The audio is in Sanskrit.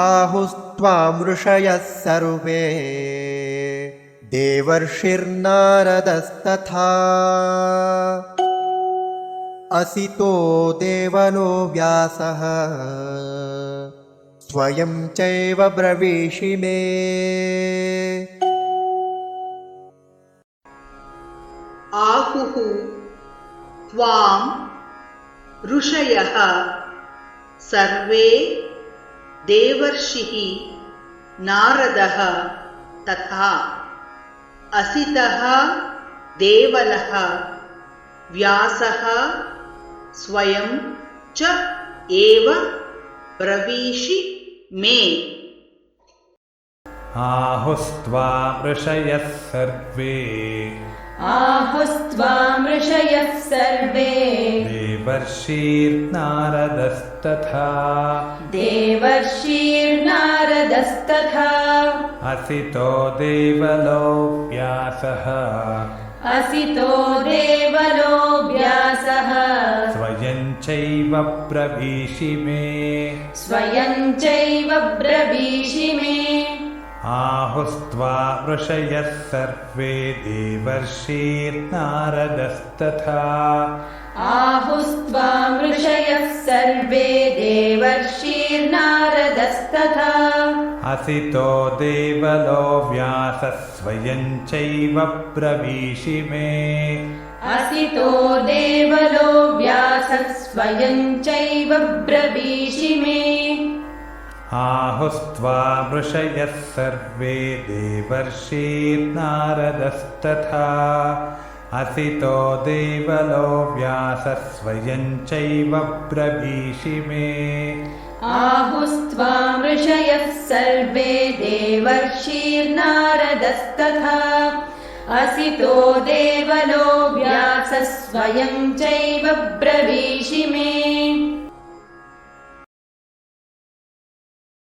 आहुस्त्वां ऋषयः सर्वे देवर्षिर्नारदस्तथा असितो देवलो व्यासः स्वयं चैव ब्रवीषि मे। आहुः त्वां ऋषयः सर्वे देवर्षिः नारदः तथा असितः देवलः व्यासः स्वयं च एव ब्रवीषि मे। आहुस्त्वां ऋषयः सर्वे देवर्षिर्नारदस्तथा असितो देवलो व्यासः स्वयं चैव ब्रवीषि मे। आहुस्त्वां ऋषयः सर्वे देवर्षिर्नारदस्तथा असितो देवलो व्यासः स्वयं चैव ब्रवीषि मे। आहुस्त्वां ऋषयः सर्वे देवर्षिर्नारदस्तथा असितो देवलो व्यासः स्वयं चैव ब्रवीषि मे। असितो देवलो व्यासः स्वयं चैव ब्रवीषि मे।